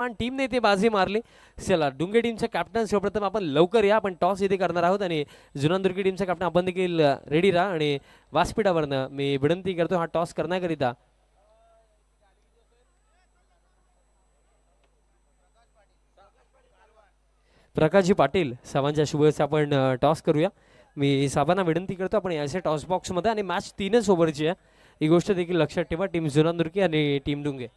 पण टीमने इथे बाजी मारली. चला डुंगे टीमच्या कॅप्टन सर्वप्रथम आपण लवकर या, आपण टॉस इथे करणार आहोत आणि जुनानदुर्गी टीमचा कॅप्टन आपण देखील रेडी राहा आणि व्यासपीठावरनं मी विनंती करतो हा टॉस करण्याकरिता प्रकाशजी पाटील साहेबांच्या शुभेच्छा आपण टॉस करूया. मी साहेबांना विनंती करतो आपण याच्या टॉस बॉक्समध्ये आणि मॅच 3च ओव्हरची आहे ही गोष्ट देखील लक्षात ठेवा. टीम जुनानदुर्गी आणि टीम डुंगे.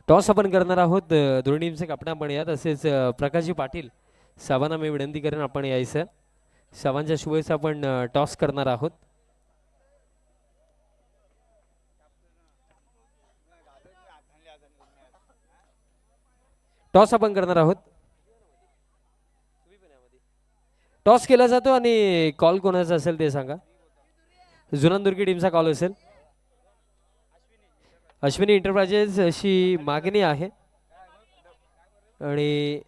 टॉस आपण करणार आहोत. दोन्ही टीमचे कॅप्टन आपण या, तसेच प्रकाशजी पाटील साहेबांना मी विनंती करेन आपण यायचं. साहेबांच्या शुभेच्छा आपण टॉस करणार आहोत. टॉस आपण करणार आहोत. टॉस केला जातो आणि कॉल कोणाचा असेल ते सांगा. जुनानदुर्गी टीमचा कॉल असेल. अश्विनी एंटरप्राइजेस अशी मागणी आहे आणि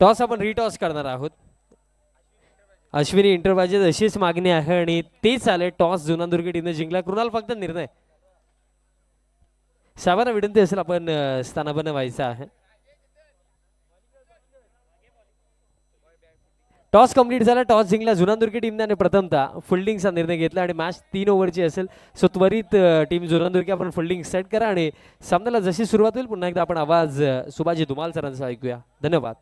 टॉस आपण रिटॉस करणार आहोत. अश्विनी एंटरप्राइजेस अशीच मागणी आहे आणि तेच आले. टॉस जुनानदुर्गी टीमने जिंकला. कृणाल फक्त निर्णय साहेबांना विनंती असेल आपण स्थानापन्न व्हायचं आहे. टॉस कंप्लीट झाला. टॉस जिंकला जुनानदुर्गी टीमने आणि प्रथमतः फिल्डिंगचा निर्णय घेतला आणि मॅच 3 ओव्हरची असेल. सो त्वरित टीम जुनानदुर्गी आपण फिल्डिंग सेट करा आणि सामन्याला जशी सुरुवात होईल पुन्हा एकदा आपण आवाज सुभाजी धुमाल सरांचा ऐकूया. धन्यवाद.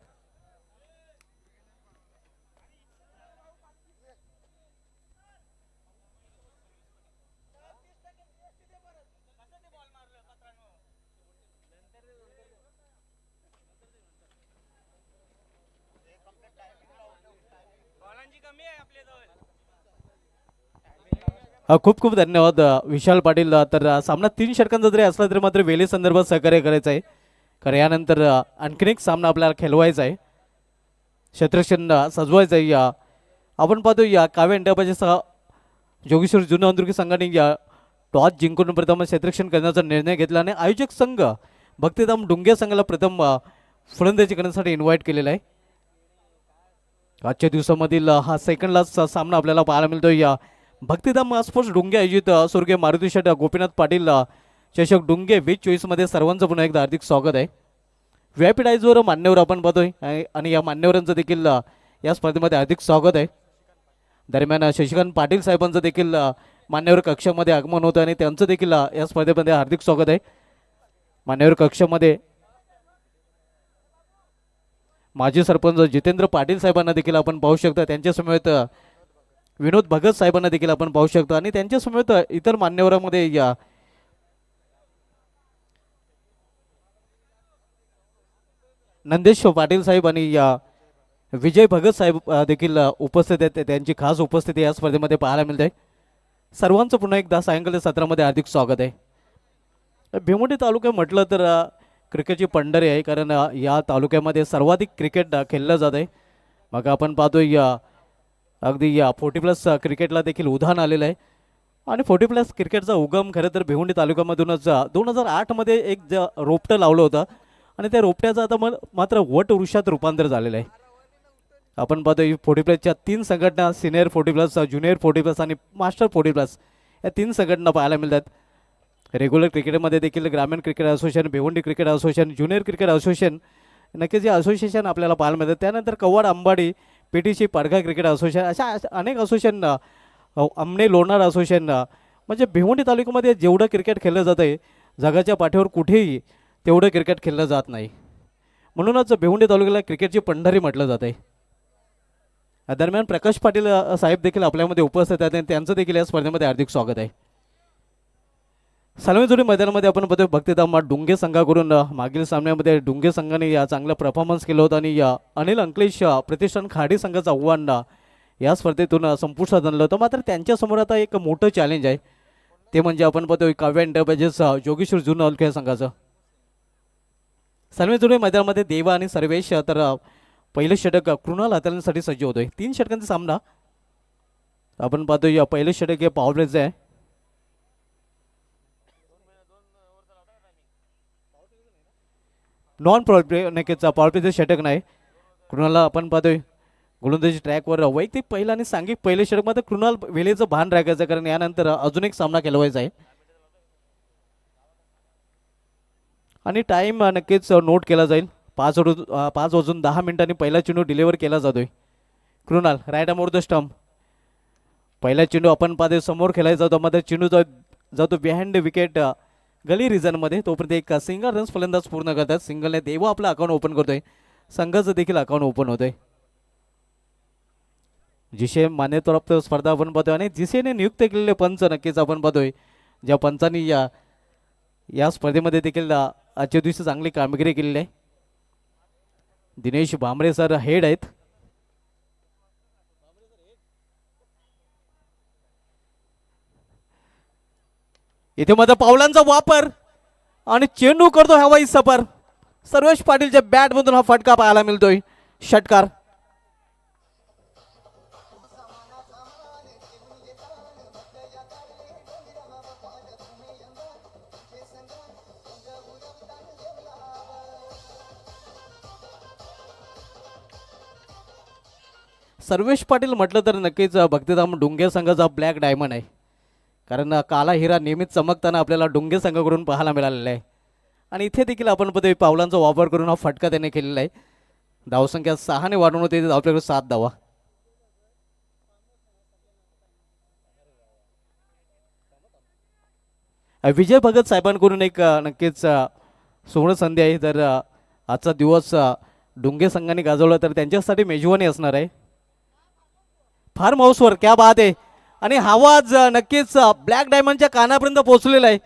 खूप खूप धन्यवाद विशाल पाटील. तर सामना 3 षटकांचा जरी असला तरी मात्र वेळे संदर्भात सहकार्य करायचं आहे, कारण यानंतर आणखीन एक सामना आपल्याला खेळवायचा आहे, क्षेत्ररक्षण सजवायचं आहे. आपण पाहतो या काव्य एंटरप्राइजेसचा जोगेश्वर जुनानदुर्गी संघाने या टॉस जिंकून प्रथम क्षेत्ररक्षण करण्याचा निर्णय घेतला आणि आयोजक संघ भक्तिधाम डुंगे संघाला प्रथम फलंदाजी करण्यासाठी इन्व्हाइट केलेला आहे. आजच्या दिवसामधील हा सेकंड लास्ट सामना आपल्याला पाहायला मिळतो. या भक्तिधाम स्पोर्ट्स डुंगे आयोजित स्वर्गीय मारुती शेठ गोपीनाथ पाटील चषक डुंगे 2024 मध्ये सर्वांचं पुन्हा एकदा हार्दिक स्वागत आहे. व्यापीडाईजवर मान्यवर आपण पाहतोय आणि या मान्यवरांचं देखील या स्पर्धेमध्ये हार्दिक स्वागत आहे. दरम्यान शशिकांत पाटील साहेबांचं देखील मान्यवर कक्षामध्ये आगमन होतं आणि त्यांचं देखील या स्पर्धेमध्ये हार्दिक स्वागत आहे. मान्यवर कक्षामध्ये माजी सरपंच जितेंद्र पाटील साहेबांना देखील आपण पाहू शकता. त्यांच्या समेत विनोद भगत साहेबांना देखील आपण पाहू शकतो आणि त्यांच्या समेत इतर मान्यवरांमध्ये या नंदेश पाटील साहेब आणि या विजय भगत साहेब देखील उपस्थित आहेत. त्यांची खास उपस्थिती या स्पर्धेमध्ये पाहायला मिळते. सर्वांचं पुन्हा एकदा सायंकाळी सत्रामध्ये हार्दिक स्वागत आहे. भिवंडी तालुका म्हटलं तर क्रिकेटची पंढरी आहे, कारण या तालुक्यामध्ये सर्वाधिक क्रिकेट खेळलं जात आहे. मग आपण पाहतो या अगदी या 40+ क्रिकेटला देखील उधाण आलेलं आहे आणि 40+ क्रिकेटचा उगम खरं तर भिवंडी तालुक्यामधूनच 2008 मध्ये एक रोपटं लावलं होतं आणि त्या रोपट्याचं आता मात्र वट वृक्षात रूपांतर झालेलं आहे. आपण पाहतो 40+च्या 3 संघटना, सिनियर 40+, ज्युनियर 40+ आणि मास्टर 40+ या 3 संघटना पाहायला मिळतात. रेग्युलर क्रिकेटमध्ये देखील ग्रामीण cricket association, Bhiwandi cricket association, junior cricket association नक्कीच या असोसिएशन आपल्याला पाहायला मिळतात. त्यानंतर कव्वाड अंबाडी, PTC पाडगा क्रिकेट असोसिएशन, अशा अनेक असोसिएशन, आमने लोणार असोसिएशन. म्हणजे भिवंडी तालुक्यामध्ये जेवढं क्रिकेट खेळलं जातं आहे जगाच्या पाठीवर कुठेही तेवढं क्रिकेट खेळलं जात नाही. म्हणूनच भिवंडी तालुक्याला क्रिकेटची पंढरी म्हटलं जात आहे. दरम्यान प्रकाश पाटील साहेब देखील आपल्यामध्ये उपस्थित आहेत आणि त्यांचं देखील या स्पर्धेमध्ये हार्दिक स्वागत आहे. सलमीजोडी मैदानामध्ये आपण बघतो भक्तिधाम डुंगे संघाकडून मागील सामन्यामध्ये डुंगे संघाने या चांगला परफॉर्मन्स केला होता आणि या अनिल अंकलेश प्रतिष्ठान खाडी संघाचं आव्हान या स्पर्धेतून संपुष्टात आणलं होतं. मात्र त्यांच्यासमोर आता एक मोठं चॅलेंज आहे, ते म्हणजे आपण बघतो काव्य एंटरप्राइजेस जोगेश्वर जुनानदुर्गी संघाचं. सलमीजोडी मैदानामध्ये देवा आणि सर्वेश तर पहिलं षटक कृणाल हाताळण्यासाठी सज्ज होतोय. 3 षटकांचा सामना आपण पाहतोय. पहिलं षटक हे पॉवर प्लेचं आहे. नॉन पॉवर प्ले नक्कीच पॉवर प्लेचं षटक नाही. कृणालला आपण पाहतोय गोलंदाजी ट्रॅकवर वैयक्तिक पहिलं आणि सांघिक पहिलं षटक मात्र कृणाल वेलेचं भान राखायचं, कारण यानंतर अजून एक सामना खेळवायचा आहे आणि टाइम नक्कीच नोट केला जाईल. 5:10 पहिला चेंडू डिलिव्हर केला जातोय. Krunal right arm over the stump. पहिला चेंडू आपण पाहतोय समोर खेळायचा जातो, मात्र चेंडू जातो बिहाइंड विकेट गली रिझनमध्ये. तोपर्यंत एक सिंगल रन्स फलंदाज पूर्ण करतात. सिंगलने देवा आपला अकाउंट ओपन करतोय. संघाचं देखील अकाउंट ओपन होतोय. जिशे मान्यताप्राप्त स्पर्धा आपण पाहतोय आणि जिशेने नियुक्त केलेले पंच नक्कीच आपण पाहतोय. ज्या पंचांनी या स्पर्धेमध्ये देखील आजच्या दिवशी चांगली कामगिरी केलेली आहे. दिनेश भांबरे सर हेड आहेत. इथे मध्ये पावलांचा वापर आणि चेंडू करतो हवाई सफर. सर्वेश पाटीलच्या बॅटमधून हा फटका पाहायला मिळतोय. षटकार. सर्वेश पाटील म्हटलं तर नक्कीच भक्तिधाम डुंगे संघाचा ब्लॅक डायमंड आहे, कारण काला हिरा नेहमीच चमकताना आपल्याला डुंगे संघाकडून पाहायला मिळालेला आहे. आणि इथे देखील आपण पदवी पावलांचा वापर करून हा फटका त्याने केलेला आहे. धावसंख्या 6ने वाढवून होते, आपल्याकडे 7 धावा. विजय भगत साहेबांकडून एक नक्कीच सुवर्ण संधी आहे. जर आजचा दिवस डुंगे संघाने गाजवला तर त्यांच्यासाठी मेजवानी असणार आहे. फार्म हाऊसवर क्या बात आहे. आणि आवाज नक्कीच ब्लॅक डायमंडच्या कानापर्यंत पोहोचलेला आहे.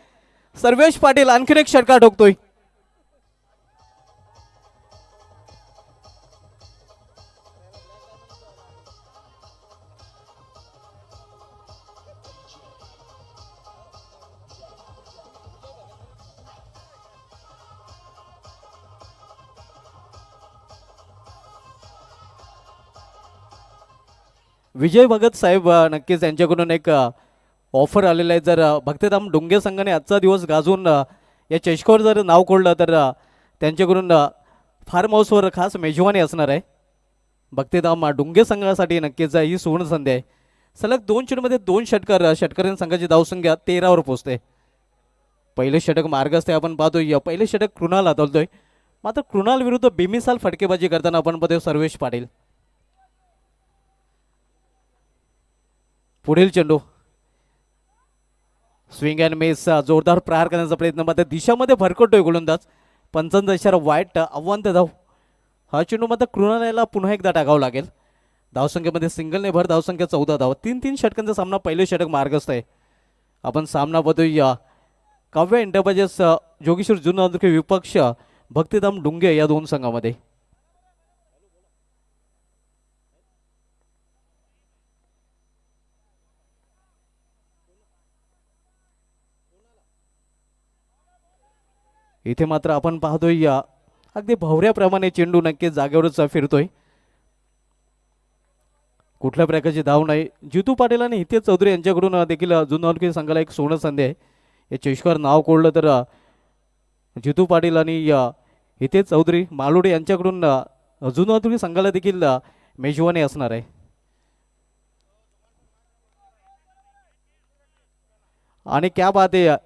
सर्वेश पाटील आणखीन एक षटकार ठोकतोय. विजय भगत साहेब नक्कीच त्यांच्याकडून एक ऑफर आलेलं आहे. जर भक्तिधाम डुंगे संघाने आजचा दिवस गाजवून या चषकावर जर नाव कोडलं तर त्यांच्याकडून फार्म हाऊसवर खास मेजवानी असणार आहे. भक्तिधाम डुंगे संघासाठी नक्कीच ही सुवर्ण संधी आहे. सलग 2 चेंडूमध्ये 2 षटकार. षटकारीण संघाची धावसंख्या 13वर पोहोचते. पहिले षटक मार्गस्थ आपण पाहतोय. पहिले षटक कृणाल हाताळतोय, मात्र कृणाल विरुद्ध बेमिसाल फटकेबाजी करताना आपण पाहतोय सर्वेश पाटील. पुढील चेंडू स्विंग अँड मिस. जोरदार प्रहार करण्याचा प्रयत्न, मात्र दिशामध्ये भरकटतोय गोलंदाज. 55 इशारा वाईट आव्हान धाव. हा चेंडू मात्र कृणाल याला पुन्हा एकदा टाकावं लागेल. धावसंख्येमध्ये सिंगलने भर धावसंख्या 14 धाव. 3-3 षटकांचा सामना. पहिले षटक मार्गस्थ आहे. आपण सामना बघतोय काव्य एंटरप्राइजेस जोगेश्वर जुना विपक्ष भक्तिधाम डुंगे या 2 संघामध्ये. इथे मात्र आपण पाहतोय अगदी भवऱ्याप्रमाणे चेंडू नक्कीच जागेवरच फिरतोय. कुठल्या प्रकारची धाव नाही. जितू पाटील आणि हितेश चौधरी यांच्याकडून देखील जुना संघाला एक सुवर्ण संधी आहे. या चषकावर नाव कोडलं तर जितू पाटील आणि हितेश चौधरी मालोडे यांच्याकडून जुना संघाला देखील मेजवानी असणार आहे. आणि क्या बात आहे.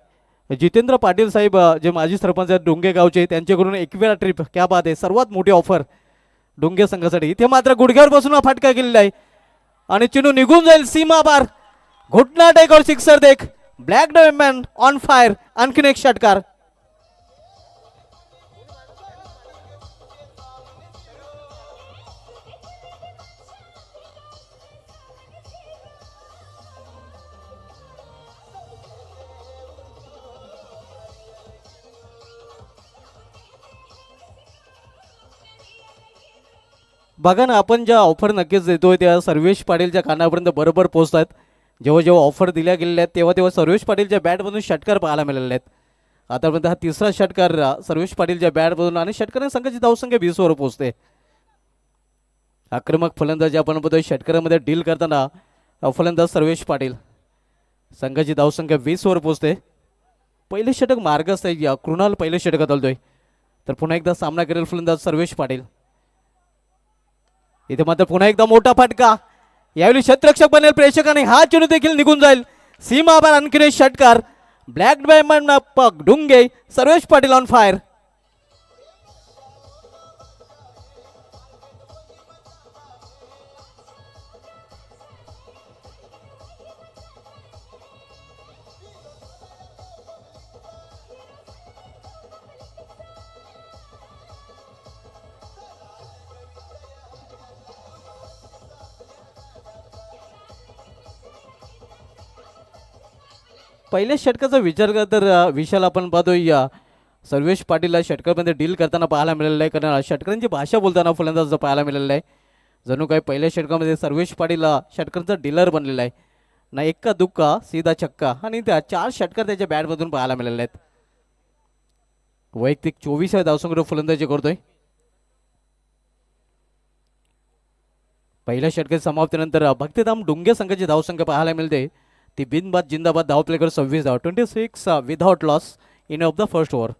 जितेंद्र पाटील साहेब जे माजी सरपंच आहेत डुंगे गावचे, त्यांच्याकडून 1 ट्रिप. क्या बात आहे. सर्वात मोठी ऑफर डुंगे संघासाठी. इथे मात्र गुडघ्यावर बसून फटका केलेला आहे आणि चेंडू निघून जाईल सीमा पार. घुटना टेक और सिक्सर देख. Black diamond on fire. आणखीन एक षटकार. बघा ना, आपण ज्या ऑफर नक्कीच देतोय त्या सर्वेश पाटीलच्या कानापर्यंत बरोबर पोहोचतात. जेव्हा जेव्हा ऑफर दिल्या गेलेल्या आहेत तेव्हा तेव्हा सर्वेश पाटीलच्या बॅटमधून षटकार पाहायला मिळालेले आहेत. आतापर्यंत हा 3रा षटकार सर्वेश पाटीलच्या बॅटमधून आणि षटकारांनी संघाची धावसंख्या 20वर पोहोचते. आक्रमक फलंदाजी आपण बघतोय षटकारामध्ये डील करताना फलंदाज सर्वेश पाटील. संघाची धावसंख्या 20 वर पोहोचते. पहिले षटक मार्गस्थ आहे. कृणाल पहिले षटकात आलतोय तर पुन्हा एकदा सामना करेल फलंदाज सर्वेश पाटील. इथे मात्र पुन्हा एकदा मोठा फटका. यावेळी क्षेत्ररक्षक बनेल प्रेक्षकाने हा चेंडू देखील निघून जाईल. सीमाबाहेर आणखीन एक षटकार. ब्लॅक डायमंड पग डुंगे. Sarvesh Patil on fire. पहिल्या षटकाचा विचार केला तर विशाल आपण पाहतोय सर्वेश पाटीलला षटकामध्ये डील करताना पाहायला मिळालेलं आहे. कारण षटकांची भाषा बोलताना फलंदाज पाहायला मिळालेलं आहे. जणू काही पहिल्या षटकामध्ये सर्वेश पाटीलला षटकांचा डीलर बनलेला आहे. ना एक्का दुक्का सीधा छक्का आणि त्या 4 षटकार त्याच्या बॅटमधून पाहायला मिळाले आहेत. वैयक्तिक 24व्या धावसंख्येवर फलंदाजी करतोय. पहिल्या षटकाच्या समाप्तीनंतर भक्तिधाम डुंगे संघाची धावसंख्या पाहायला मिळते. ती बिनबाद जिंदाबाद धाव प्ले कर 26 धाव 26 without loss in of the first over.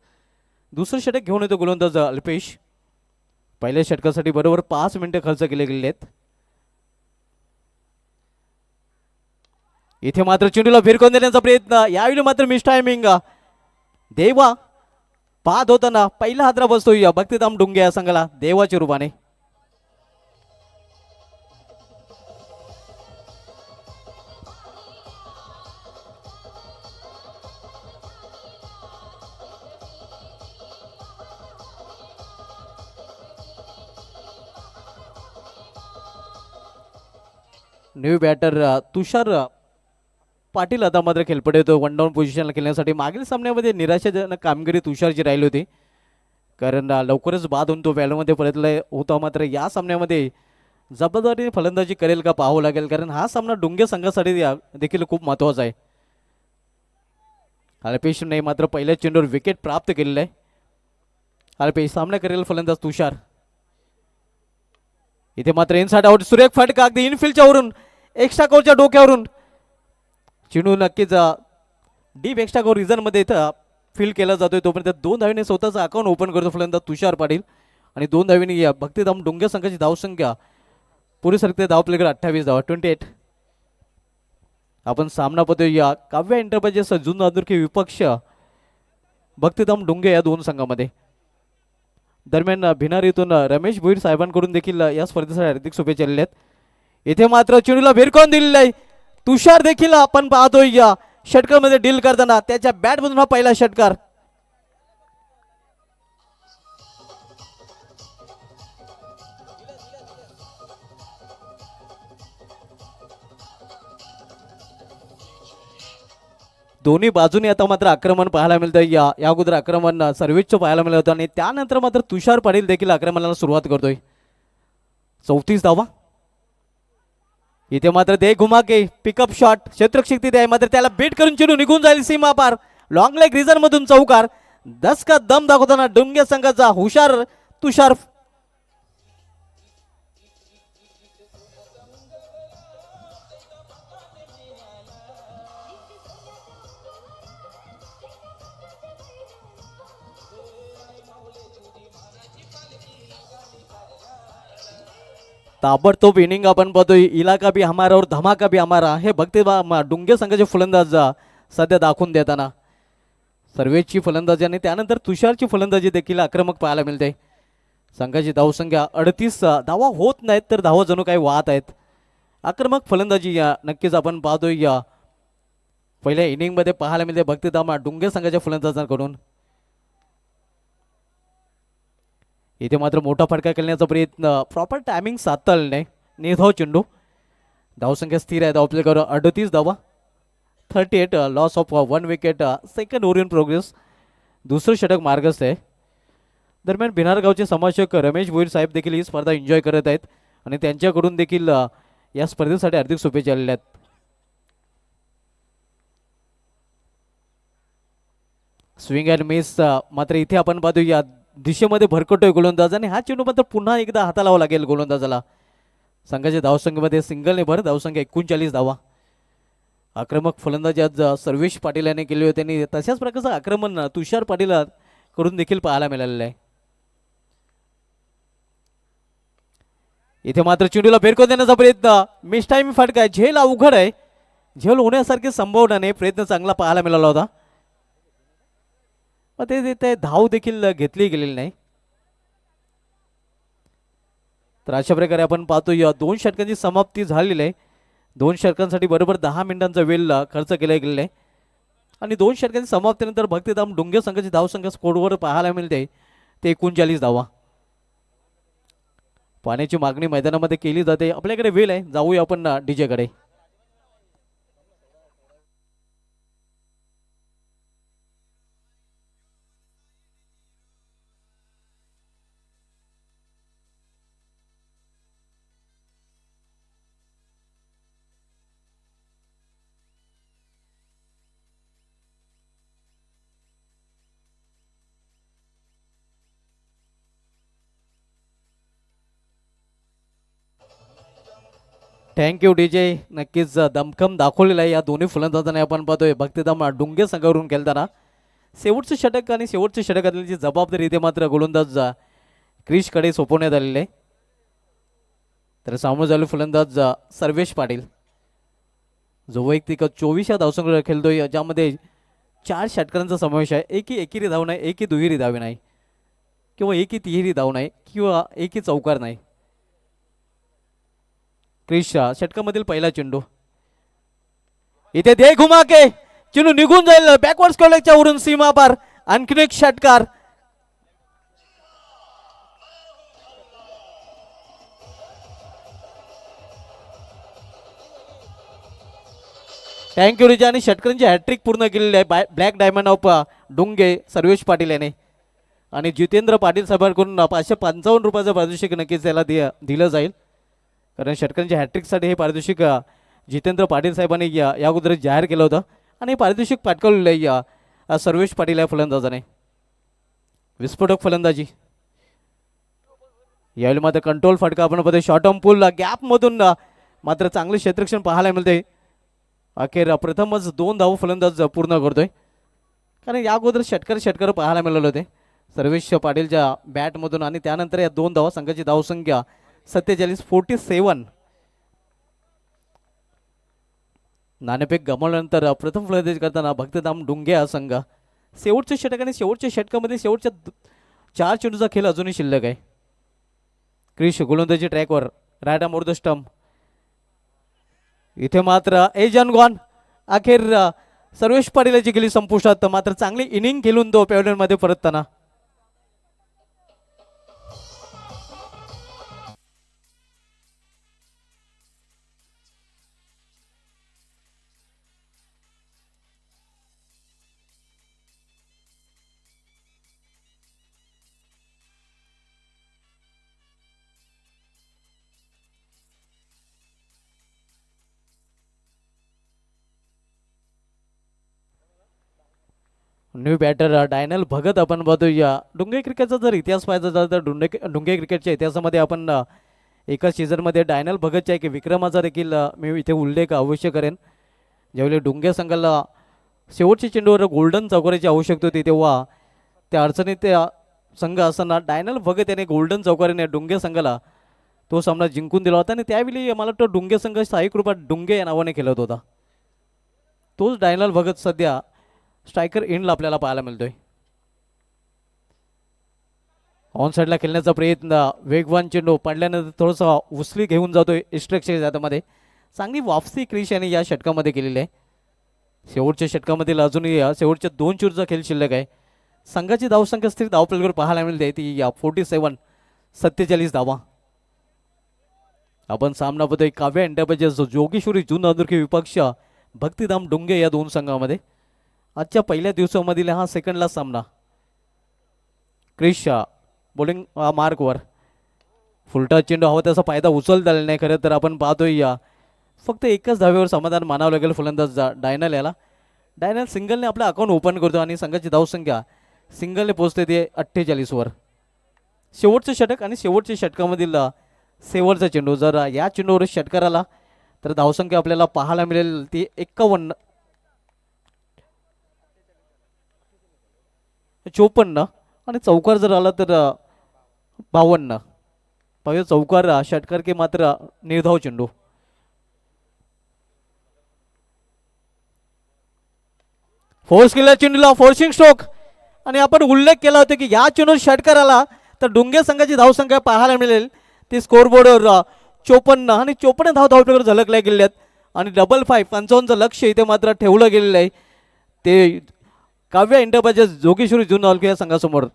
दुसरं षटक घेऊन येतो गोलंदाज अल्पेश. पहिल्या षटकासाठी बरोबर 5 मिनिटं खर्च केले गेले आहेत. इथे मात्र चेंडूला फिरकून देण्याचा प्रयत्न. यावेळी मात्र मिस टायमिंग. देवा बाद होताना पहिला हादरा बसतोय भक्तिधाम डुंगे या संघाला देवाच्या रूपाने. न्यू बॅटर तुषार पाटील आता मात्र खेळपडे येतो वन डाऊन पोझिशनला खेळण्यासाठी. मागील सामन्यामध्ये निराशाजनक कामगिरी तुषारची राहिली होती कारण लवकरच बाद होऊन तो बॅलमध्ये परतला होता. मात्र या सामन्यामध्ये जबाबदारीने फलंदाजी करेल का पाहावं लागेल कारण हा सामना डुंगे संघासाठी देखील खूप महत्त्वाचा आहे. अल्पेशने मात्र पहिल्या चेंडूवर विकेट प्राप्त केलेलं आहे. अल्पेश सामना करेल फलंदाज तुषार. इथे मात्र इनसाइड आउट. सुरेख फटका अगदी इनफिल्डच्या वरून एक्स्ट्रा कोरच्या डोक्यावरून. चेंडू नक्कीच डीप एक्स्ट्रा कोर रिझनमध्ये इथं फील केला जातोय. तोपर्यंत 2 धावीने स्वतःचं अकाउंट ओपन करतो फलंदाज तुषार पाटील आणि 2 धावीने भक्तिधाम डुंगे संघाची धावसंख्या पुढे सरकते धाव प्लेकर 28 धावा 28. आपण सामना पाहतोय या काव्या एंटरप्राइजेस जुन्नर विपक्ष भक्तिधाम डुंगे या 2 संघामध्ये. दरम्यान भिनारीतून रमेश भोईर साहेबांकडून देखील या स्पर्धेसाठी हार्दिक शुभेच्छा दिलेल्या आहेत. इथे मात्र चेंडूला भिरकून दिलेला आहे. तुषार देखील आपण पाहतोय या षटकामध्ये डील करताना त्याच्या बॅटमधून हा पहिला षटकार. दोन्ही बाजूने आता मात्र आक्रमण पाहायला मिळतं. या अगोदर आक्रमण सर्वेशचं पाहायला मिळत होतं आणि त्यानंतर मात्र तुषार पाटील देखील आक्रमणाला सुरुवात करतोय. 34 धावा. इथे मात्र दे घुमा के पिकअप शॉट क्षेत्ररक्षक तिथे आहे मात्र त्याला बीट करून चेंडू निघून जाईल सीमा पार. लॉंग लेग रिझन मधून चौकार. 10 का दम दाखवताना डुंगे संघाचा हुशार तुषार. ताबडतोब इनिंग आपण पाहतोय. इलाका भी हमारा और धमाका भी हमारा हे डुंगे संघाचे फलंदाज सध्या दाखवून देताना सर्वेची फलंदाजी आणि त्यानंतर तुषारची फलंदाजी देखील आक्रमक पाहायला मिळते. संघाची धावसंख्या 38 धावा होत नाहीत तर धावा जणू काही वाहत आहेत. आक्रमक फलंदाजी नक्कीच आपण पाहतोय पहिल्या इनिंगमध्ये पाहायला मिळते भक्तिधाम डुंगे संघाच्या फलंदाजांकडून. इथे मात्र मोठा फटका खेळण्याचा प्रयत्न प्रॉपर टायमिंग साधता आलं नाही. निर्धाव चेंडू. धावसंख्या स्थिर आहे. धाव प्ले कर 38 धावा 38 loss of 1 wicket. Second over in progress. दुसरं षटक मार्गस्थ आहे. दरम्यान भिनारगावचे समाजसेवक रमेश भोईर साहेब देखील ही स्पर्धा एन्जॉय करत आहेत आणि त्यांच्याकडून देखील या स्पर्धेसाठी हार्दिक शुभेच्छा आलेल्या आहेत. स्विंग अँड मिस मात्र इथे आपण पाहतो या दिशेमध्ये भरकटतोय गोलंदाज आणि हा चेंडू मात्र पुन्हा एकदा हातालावा लागेल गोलंदाजाला. संघाच्या धावसंख्येमध्ये सिंगलने भर धावसंख्या 39 धावा. आक्रमक फलंदाजी आज सर्वेश पाटील याने केली होती आणि तशाच प्रकारचं आक्रमण तुषार पाटील करून देखील पाहायला मिळालेलं आहे. इथे मात्र चेंडूला बेरको देण्याचा प्रयत्न, मिस टाइम फटका आहे. झेल अवघड आहे, झेल होण्यासारखी संभावना नाही. प्रयत्न चांगला पाहायला मिळाला होता, पण ते धाव देखील घेतली गेलेली नाही. तर अशा प्रकारे आपण पाहतो या 2 षटकांची समाप्ती झालेली आहे. 2 षटकांसाठी बरोबर 10 मिनिटांचा वेळ खर्च केला गेलेला आहे आणि 2 षटकांची समाप्तीनंतर भक्तिधाम डुंगे संघाची धावसंख्या स्कोरवर पाहायला मिळते ते 39 धावा. पाण्याची मागणी मैदानामध्ये केली जाते. आपल्याकडे वेळ आहे, जाऊया आपण डीजे कडे. Thank you DJ. नक्कीच दमखम दाखवलेला आहे या दोन्ही फलंदाजांनी. आपण पाहतोय भक्तिधाम डुंगे संघावरून खेळताना शेवटचं षटक आणि शेवटच्या षटकातली जबाबदारी इथे मात्र गोलंदाज क्रिशकडे सोपवण्यात आलेले आहे. तर सामोरं झाले फलंदाज सर्वेश पाटील, जो वैयक्तिक 24 या धावसंख्येवर खेळतोय, ज्यामध्ये 4 षटकांचा समावेश आहे. एकही एकेरी धाव नाही, एकही दुहेरी धावे नाही, किंवा एकही तिहेरी धाव नाही, किंवा एकही चौकार नाही. क्रिश षटकामधील पहिला चेंडू, इथे दे घुमा के चेंडू निघून जाईल बॅकवर्ड स्कोरच्या वरून सीमा पार. आणखीन एक षटकार. थँक्यू रिजा. आणि षटकांची हॅट्रिक पूर्ण केलेली आहे Black Diamond of Dunge Sarvesh Patil याने. आणि जितेंद्र पाटील साहेबांकडून 555 रुपयाचं पारितोषिक नक्कीच त्याला दिलं जाईल, कारण षटकांच्या हॅट्रिकसाठी हे पारितोषिक जितेंद्र पाटील साहेबांनी या अगोदर जाहीर केलं होतं आणि हे पारितोषिक पाठवलेलं आहे सर्वेश पाटील या फलंदाजाने. विस्फोटक फलंदाजी यावेळी मात्र कंट्रोल फटका आपण पाहतोय. शॉर्ट ऑन पुल गॅपमधून मात्र चांगले क्षेत्ररक्षण पाहायला मिळते. अखेर प्रथमच 2 धाव फलंदाज पूर्ण करतोय, कारण या अगोदर षटकार पाहायला मिळाले होते सर्वेश पाटीलच्या बॅटमधून. आणि त्यानंतर या 2 धावा संघाची धावसंख्या 47. नाणेफेक गमावल्यानंतर प्रथम फलंदाजी करताना भक्तिधाम डुंगे हा संघ शेवटच्या षटक आणि शेवटच्या षटकामध्ये शेवटच्या 4 चेंडूचा खेळ अजूनही शिल्लक आहे. क्रिश गोलंदाजी ट्रॅकवर, right arm over the stump. इथे मात्र एजन गॉन. अखेर सर्वेश पाटीलची गेली संपुष्टात, मात्र चांगली इनिंग खेळून तो पॅव्हलियन मध्ये परतताना. न्यू बॅटर डायनल भगत आपण पाहतो. या डुंगे क्रिकेटचा जर इतिहास पाहायचा झाला तर डुंगे क्रिकेटच्या इतिहासामध्ये आपण एका सीझनमध्ये डायनल भगतच्या एक विक्रमाचा देखील मी इथे उल्लेख अवश्य करेन. ज्यावेळी डुंगे संघाला शेवटच्या चेंडूवर गोल्डन चौकारीची आवश्यकता होती, तेव्हा त्या अडचणीत त्या संघ असताना डायनल भगत याने गोल्डन चौकारीने डुंगे संघाला तो सामना जिंकून दिला होता. आणि त्यावेळी मला वाटतं डुंगे संघ स्थायिक रूपात डुंगे या नावाने खेळत होता. तोच डायनल भगत सध्या स्ट्रायकर एंडला आपल्याला पाहायला मिळतोय. ऑन साईडला खेळण्याचा प्रयत्न, वेगवान चेंडू पडल्यानंतर थोडंसं उचली घेऊन जातोय इस्ट्रक्चर हातामध्ये. चांगली वापसी क्रिश याने या षटकामध्ये केलेली आहे. शेवटच्या षटकामधील अजूनही शेवटच्या 2 चेंडूचा खेळ शिल्लक आहे. संघाची धावसंख्या स्थिर धावपलवर पाहायला मिळते ती 47 धावा. आपण सामना बघतोय काव्या एंटरप्राइजेस जोगेश्वरी जून अंधुर्की विपक्ष भक्तिधाम डुंगे या 2 संघामध्ये. आजच्या पहिल्या दिवसामधील हा सेकंडला सामना. क्रिश बॉलिंग मार्कवर, फुलटा चेंडू हवा त्याचा फायदा उचलता आलेला नाही. खरं तर आपण पाहतोय फक्त एकच धावेवर समाधान मानावं लागेल फलंदाज डायनल याला. डायनल सिंगलने आपलं अकाउंट ओपन करतो आणि संघाची धावसंख्या सिंगलने पोहोचते ते 48 वर. शेवटचं षटक आणि शेवटच्या षटकामधील शेवटचा चेंडू, जर या चेंडूवर षटकार आला तर धावसंख्या आपल्याला पाहायला मिळेल ती 51, 54 आणि चौकार जर आला तर 52. पाहूया चौकार षटकार के मात्र निर्धाव चेंडू. फोर्स केलेल्या चेंडूला फोर्सिंग स्ट्रोक, आणि आपण उल्लेख केला होता की या चेंडूवर षटकार आला तर डुंगे संघाची धावसंख्या पाहायला मिळेल ती स्कोरबोर्डवर 54 आणि 54 धावफलकावर झलकल्या गेलेल्या आहेत. आणि डबल 5 55चं लक्ष इथे मात्र ठेवलं गेलेलं आहे ते काव्या एंटरप्राइजेस जोगेश्वरी जुन तालुका या संघासमोर.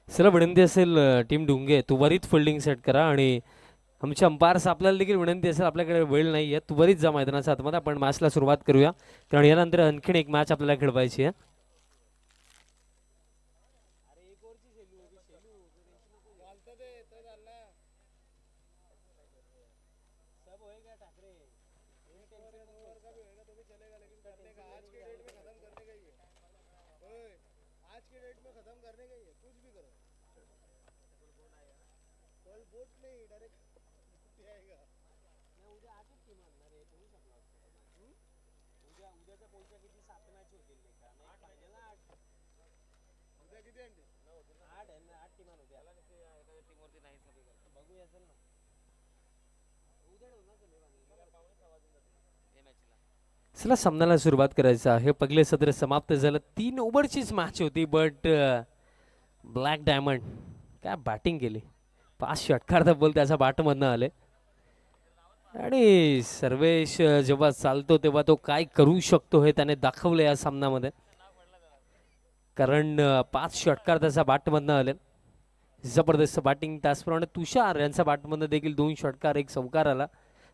चला विनंती असेल टीम डुंगे त्वरित फिल्डिंग सेट करा, आणि आमच्या अंपायर्स आपल्याला देखील विनंती असेल, आपल्याकडे वेळ नाही आहे, त्वरित जा मैदानाच्या आतमध्ये. आपण मॅचला सुरुवात करूया कारण यानंतर आणखीन एक मॅच आपल्याला खेळवायची आहे. चला सामन्याला सुरुवात करायचं आहे. पहिले सत्र समाप्त झालं, 3 ओव्हरचीच मॅच होती, बट ब्लॅक डायमंड काय बॅटिंग केली. 5 षटकार बोल त्याच्या बॅटमधनं आले, आणि सर्वेश जेव्हा चालतो तेव्हा तो काय करू शकतो हे त्याने दाखवलं या सामन्यामध्ये, कारण 5 षटकार त्याच्या बॅटमधनं आले. जबरदस्त बॅटिंग. त्याचप्रमाणे तुषार यांच्या बॅटमधनं देखील 2 षटकार 1 चौकार आला.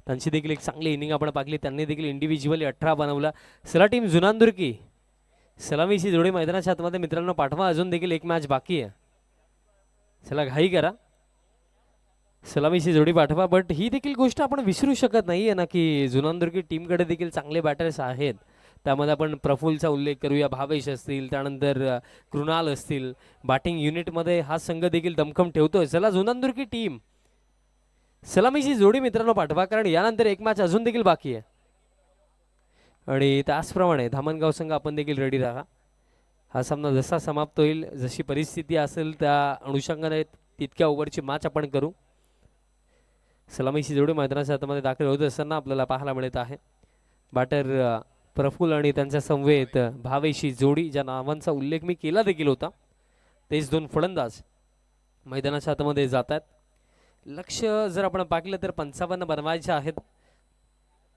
त्यांची देखील एक चांगली इनिंग आपण पाहिली. त्यांनी देखील इंडिव्हिज्युअली 18 बनवला. चला टीम जुनांदुर्की सलामीची जोडी मैदानाच्या आतमध्ये मित्रांनो पाठवा, अजून देखील एक मॅच बाकी आहे. चला घाई करा, सलामीची जोडी पाठवा. बट ही देखील गोष्ट आपण विसरू शकत नाही आहे ना की जुनांदुर्की टीमकडे देखील चांगले बॅटर्स आहेत. त्यामध्ये आपण प्रफुल्लचा उल्लेख करूया, भावेश असतील, त्यानंतर कृणाल असतील. बॅटिंग युनिटमध्ये हा संघ देखील दमखम ठेवतोय. चला जुनांदुर्की टीम सलामीची जोडी मित्रांनो पाठवा, कारण यानंतर एक मॅच अजून देखील बाकी आहे. आणि त्याचप्रमाणे धामणगाव संघ आपण देखील रेडी राहा. हा सामना जसा समाप्त होईल, जशी परिस्थिती असेल त्या अनुषंगाने तितक्या ओव्हरची मॅच आपण करू. सलामीची जोडी मैदानाच्या हातामध्ये दाखल होत असताना आपल्याला पाहायला मिळत आहे बॅटर प्रफुल्ल आणि त्यांच्या समवेत भावेशी जोडी, ज्या नावांचा उल्लेख मी केला देखील होता, तेच 2 फलंदाज मैदानाच्या हातामध्ये जात आहेत. लक्ष जर आपण पाहिलं तर 55 बनवायचे आहेत,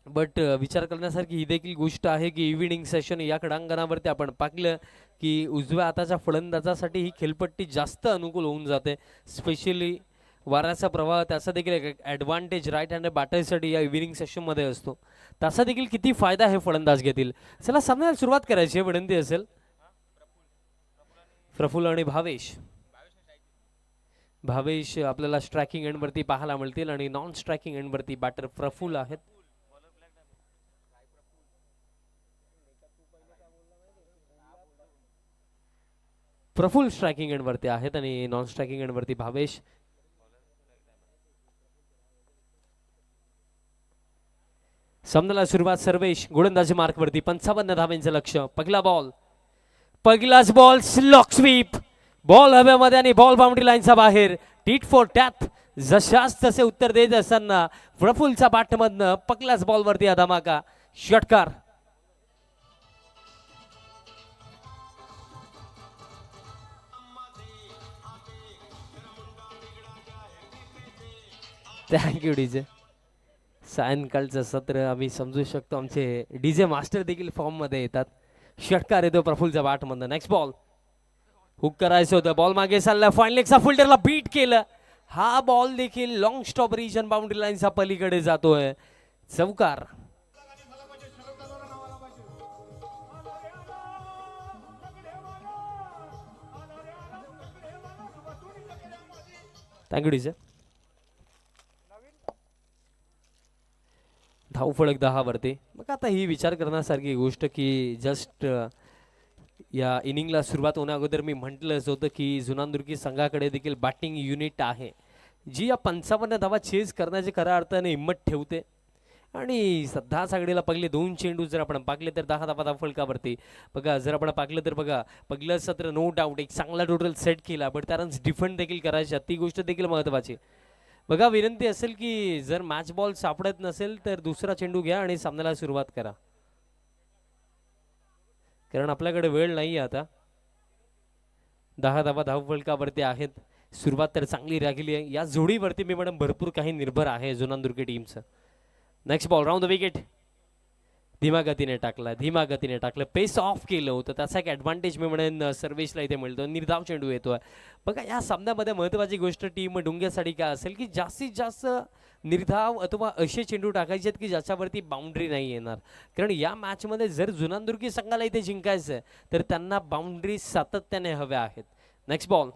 बट विचार करण्यासारखी ही देखील गोष्ट आहे की इव्हिनिंग सेशन या क्रीडांगणावरती आपण पाहिलं की उजव्या हाताच्या फलंदाजासाठी ही खेळपट्टी जास्त अनुकूल होऊन जाते. स्पेशली वाऱ्याचा प्रवाह त्याचा देखील एक ॲडव्हान्टेज राईट हँड बॅटरसाठी या इव्हिनिंग सेशनमध्ये असतो. त्याचा देखील किती फायदा हे फलंदाज घेतील. चला सामन्याला सुरुवात करायची आहे. विनंती असेल प्रफुल्ल आणि भावेश आपल्याला स्ट्रायकिंग एंडवरती पाहायला मिळतील, आणि नॉन स्ट्रायकिंग एंडवरती बॅटर प्रफुल्ल आहेत. प्रफुल्ल स्ट्रायकिंग एंडवरती आहेत आणि नॉन स्ट्रायकिंग एंडवरती भावेश. सामन्याला सुरुवात सर्वेश गोलंदाजी मार्कवरती 55 धावांचं लक्ष. पहिलाच बॉल स्लॉक स्वीप, बॉल हवेमध्ये आणि बॉल बाउंड्री लाईनच्या बाहेर. टीट फॉर टॅप जशाच तसे उत्तर देत असताना प्रफुल्लच्या बॅटमधनं पहिल्याच बॉलवरती हा धमाका षटकार. Thank you DJ. सायंकाळचं सत्र आम्ही समजू शकतो. आमचे डीजे मास्टर देखील फॉर्म मध्ये येतात. षटकार येतो प्रफुलचा बाट मधनं. नेक्स्ट बॉल हुक करायचं होतं. बॉल मागे चालला. फाईन लेगचा फिल्डरला बीट केलं. हा बॉल देखील लॉंग स्टॉप रिजन बाउंड्री लाईनचा पलीकडे जातोय. चौकार. Thank you DJ. धावफलक 10 वरती. मग आता ही विचार करण्यासारखी गोष्ट की जस्ट या इनिंगला सुरुवात होण्या अगोदर मी म्हटलंच होतं की जुनानदुर्गी संघाकडे देखील बॅटिंग युनिट आहे जी या 55 धावा चेस करण्याची खऱ्या अर्थाने हिंमत ठेवते. आणि सध्या सागडीला पहिले 2 चेंडू जर आपण पाकले तर 10 धावा धावफलकावरती. बघा जर आपण पाकलं तर बघा पहिलं सत्र नो डाऊट एक चांगला टोटल सेट केला, बट त्या रन्स डिफेंड देखील करायच्या, ती गोष्ट देखील महत्त्वाची. बघा विनंती असेल की जर मॅच बॉल सापडत नसेल तर दुसरा चेंडू घ्या आणि सामन्याला सुरुवात करा, कारण आपल्याकडे वेळ नाही आता. 10 धावा धावफलकावरती आहेत. सुरुवात तर चांगली राहिली आहे. या जोडीवरती मी मॅडम भरपूर काही निर्भर आहे जुनानदुर्गी टीमचं. Next ball round the wicket. धीमा गतीने टाकलं, पेस ऑफ केलं होतं. त्याचा एक ॲडव्हान्टेज मी म्हणेन सर्वेशला इथे मिळतो. निर्धाव चेंडू येतोय. बघा या सामन्यामध्ये महत्त्वाची गोष्ट टीम डुंग्यासाठी काय असेल की जास्तीत जास्त निर्धाव अथवा असे चेंडू टाकायचे आहेत की ज्याच्यावरती बाउंड्री नाही येणार. कारण या मॅचमध्ये जर जुनानदुर्गी संघाला इथे जिंकायचं आहे तर त्यांना बाउंड्री सातत्याने हव्या आहेत. Next ball.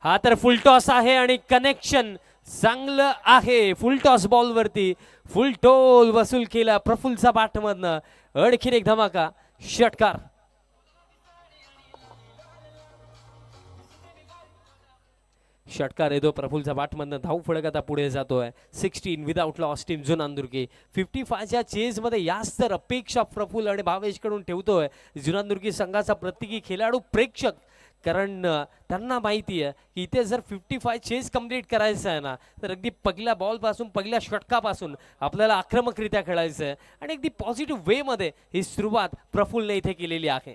हा तर फुल टॉस आहे आणि कनेक्शन चांगलं आहे. फुल टॉस बॉल वरती फुल टोल वसूल केला प्रफुलचा बाटमधनं. आणखीन एक धमाका. षटकार. षटकार येतो प्रफुलचा बाटमधनं. धाव फळक आता पुढे जातोय. 16 विदाउट लॉस टीम जुनानदुर्गी. 55च्या चेजमध्ये याच तर अपेक्षा प्रफुल आणि भावेश कडून ठेवतोय जुनानदुर्गी संघाचा प्रत्येकी खेळाडू प्रेक्षक. कारण त्यांना माहिती आहे की इथे जर 55 चेस कंप्लीट करायचं आहे ना तर अगदी पहिल्या बॉलपासून पहिल्या षटकापासून आपल्याला आक्रमकरित्या खेळायचं आहे आणि अगदी पॉझिटिव्ह वेमध्ये ही सुरुवात प्रफुलने इथे केलेली आहे.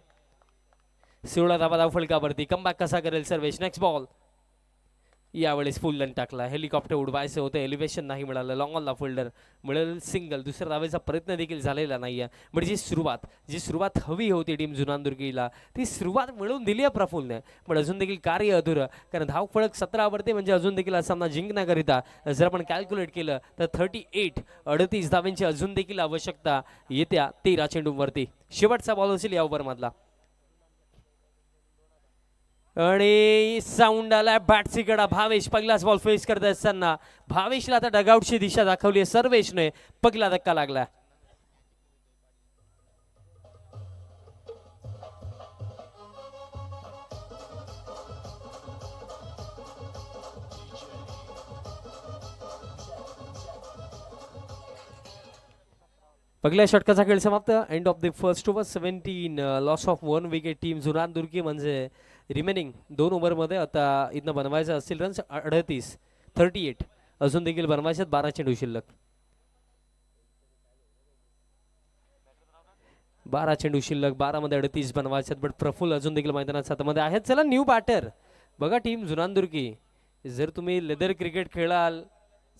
16 धावा धावफलकावरती. कमबॅक कसा करेल सर्वेश. Next ball. यावेळेस फुल रन टाकला. हेलिकॉप्टर उडवायचं होतं, एलिव्हेशन नाही मिळालं. लॉंग ऑनला फोल्डर मिळेल सिंगल. दुसऱ्या धावेचा प्रयत्न देखील झालेला नाही आहे. म्हणजे जी सुरुवात हवी होती टीम जुनानदुर्गीला ती सुरुवात मिळवून दिली आहे प्रफुलने, पण अजून देखील कार्य अधुरं. कारण धाव फळक 17 वरती म्हणजे अजून देखील हा सामना जिंकण्याकरिता जर आपण कॅल्क्युलेट केलं तर 38 धाव्यांची अजून देखील आवश्यकता येत्या 13 चेंडूंवरती. शेवटचा बॉल असेल या ओव्हरमधला आणि साऊंड आला बॅटची कडा. भावेश पहिलाच बॉल फेस करत असताना भावेशला आता डगआउटची दिशा दाखवली आहे सर्वेशने. पहिला धक्का लागला. पहिल्या षटकाचा खेळ समाप्त. End of the first over. 17 loss of 1 wicket team Junandurgi. म्हणजे रिमेनिंग 2 ओव्हरमध्ये आता इथनं बनवायचं असतील रन्स 38 अजून देखील बनवायचे. 12 चेंडू शिल्लक. 12 मध्ये 38 बनवायचे. बट प्रफुल अजून देखील मैदानात 7 मध्ये आहेत. चला न्यू बॅटर बघा टीम जुनानदुर्गी. जर तुम्ही लेदर क्रिकेट खेळाल,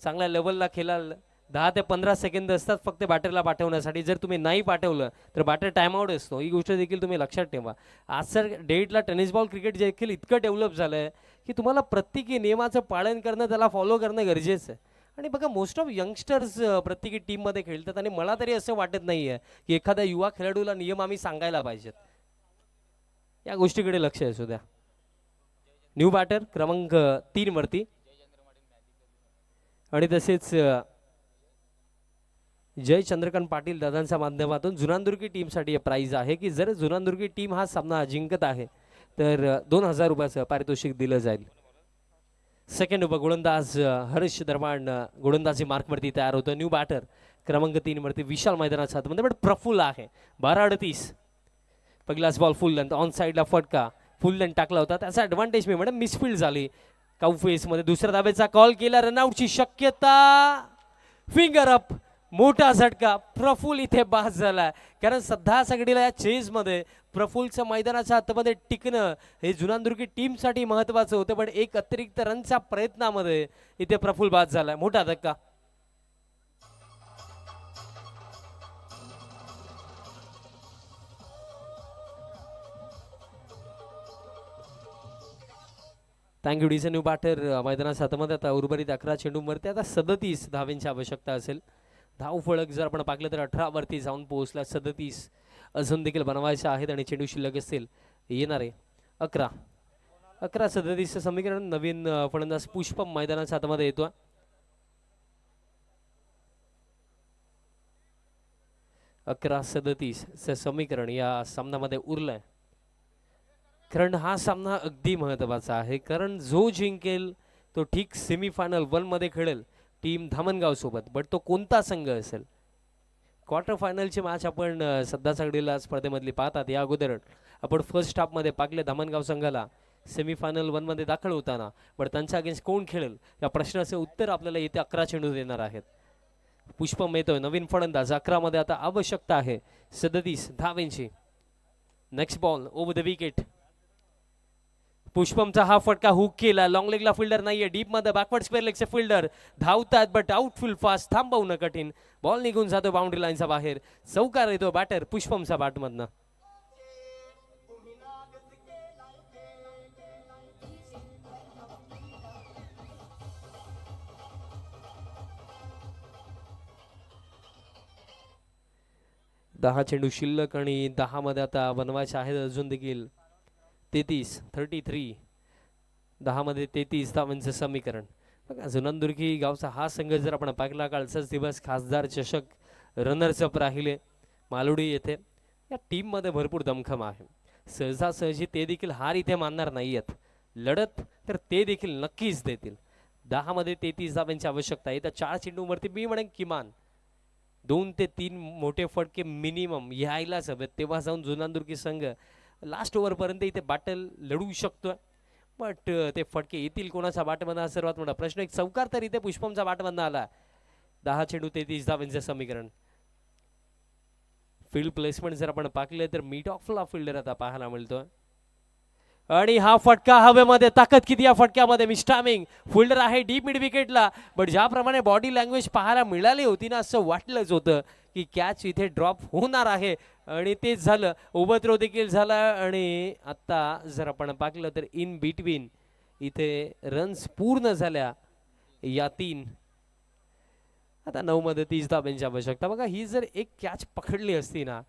चांगल्या लेवलला खेळाल, 10 ते 15 सेकंद असतात फक्त बॅटरला पाठवण्यासाठी. जर तुम्ही नाही पाठवलं तर बॅटर टाइमआउट असतो. ही गोष्ट देखील तुम्ही लक्षात ठेवा. आजच्या डेटला टेनिस बॉल क्रिकेट देखील इतकं डेव्हलप झालं आहे की तुम्हाला प्रत्येकी नियमाचं पालन करणं, त्याला फॉलो करणं गरजेचं आहे. आणि बघा मोस्ट ऑफ यंगस्टर्स प्रत्येकी टीममध्ये खेळतात आणि मला तरी असं वाटत नाही आहे की एखाद्या युवा खेळाडूला नियम आम्ही सांगायला पाहिजेत. या गोष्टीकडे लक्ष असू द्या. न्यू बॅटर क्रमांक 3 वरती आणि तसेच जय चंद्रकांत पाटील दादांच्या माध्यमातून जुनानदुर्गी टीमसाठी प्राइज आहे की जर जुनानदुर्गी टीम हा सामना जिंकत आहे तर 2000 रुपयाचं पारितोषिक दिलं जाईल. सेकंड ओव्हर गोलंदाज हर्ष दरम्यान गोलंदाजी मार्कवरती तयार होतं. न्यू बॅटर क्रमांक 3 वरती विशाल मैदानाच्या आतमध्ये पण प्रफुल आहे. 12-38. पहिलाच बॉल फुल लेंथ ऑन साईडला फटका. फुल लेंथ टाकला होता, त्याचा ॲडव्हान्टेज मी मॅडम मिसफिल्ड झाली. काउफेसमध्ये दुसऱ्या धावेचा कॉल केला. रनआउटची शक्यता. Finger up. मोठा झटका. प्रफुल इथे बाद झाला. कारण सध्या सगळीला या चेजमध्ये प्रफुलचं मैदानाच्या आतमध्ये टिकणं हे जुनानदुर्गी टीमसाठी महत्त्वाचं होतं, पण एक अतिरिक्त रनच्या प्रयत्नामध्ये इथे प्रफुल बाद झाला. मोठा धक्का. थँक्यू डीचे न्यू बॅटर मैदानात हातामध्ये आता उर्वरित 11 चेंडूंवरती आता 37 धावेंची आवश्यकता असेल. धाव फलक जर आपण पाहिलं तर 18 वरती जाऊन पोहोचला. 37 अजून देखील बनवायचे आहेत आणि चेंडू शिल्लक असतील येणारे 11-37 समीकरण. नवीन फलंदाज पुष्पम मैदानाच्या हातामध्ये येतो. 11-37 समीकरण या सामन्यामध्ये उरलंय. कारण हा सामना अगदी महत्त्वाचा आहे, कारण जो जिंकेल तो ठीक सेमीफायनल 1 मध्ये खेळेल टीम धामणगाव सोबत. बट तो कोणता संघ असेल? क्वार्टर फायनलची मॅच आपण सध्या सगळीला स्पर्धेमधली पाहतात. या अगोदर आपण फर्स्ट हाफमध्ये पाकले धामणगाव संघाला सेमीफायनल 1 मध्ये दाखल होताना. बट त्यांच्या अगेन्स्ट कोण खेळेल या प्रश्नाचे उत्तर आपल्याला येते 11 चेंडू देणार आहेत. पुष्पम येतोय नवीन फलंदाज. 11 मध्ये आता आवश्यकता आहे 37 धावेंची. Next ball over the wicket. पुष्पमचा हा फटका हुक केला. लॉंग लेगला फिल्डर नाहीये. डीप मध्ये बॅकवर्ड स्क्वेअर लेगचे फिल्डर धावतात बट आउटफील्ड फास्ट थांबवणं कठीण. बॉल निघून जातो बाउंड्री लाईनच्या बाहेर. चौकार येतो बॅटर पुष्पमच्या बॅटमधनं. दहा चेंडू शिल्लक आणि 10 मध्ये आता बनवायचे आहेत अजून देखील 33 10 मध्ये 33 धावांचं समीकरण. बघा जुनांदुर्गी गावचा हा संघ जर आपण पाहिला कालचाच दिवस खासदार चषक रनर्सअप राहिले मालुडी येथे. या टीम मध्ये भरपूर दमखम आहे. सहजासहजी ते देखील हार इथे मानणार नाहीयेत. लढत तर ते देखील नक्कीच देतील. 10 मध्ये 33 धावांची आवश्यकता आहे. त्या 4 चेंडूवरती मी म्हणेन किमान 2 ते 3 मोठे फटके मिनिमम यायलाच हवेत. तेव्हा जाऊन जुनांदुर्गी संघ लास्ट ओव्हरपर्यंत इथे बॅटल लढू शकतोय. बट ते फटके येतील कोणाचा बॅटमधनं हा सर्वात मोठा प्रश्न. एक चौकार तर इथे पुष्पमचा बॅटमधनं आला. 10 चेंडू 33 धावांचं समीकरण. फील्ड प्लेसमेंट जर आपण पाहिले तर मिड ऑफला फिल्डर आता पाहायला मिळतोय. आणि हा फटका हवेमध्ये. ताकद किती या फटक्यामध्ये. मिस्टामिंग फिल्डर आहे डीप मिड विकेटला. बट ज्याप्रमाणे बॉडी लँग्वेज पाहायला मिळाली होती ना असं वाटलंच होतं की कॅच इथे ड्रॉप होणार आहे आणि तेच झालं. ओव्हरथ्रो देखील झाला आणि आता जर आपण पाहिलं तर इन बिटवीन इथे रन्स पूर्ण झाल्या या 3. आता 9 मध्ये 30 धावांची आवश्यकता. बघा ही जर एक कॅच पकडली असती ना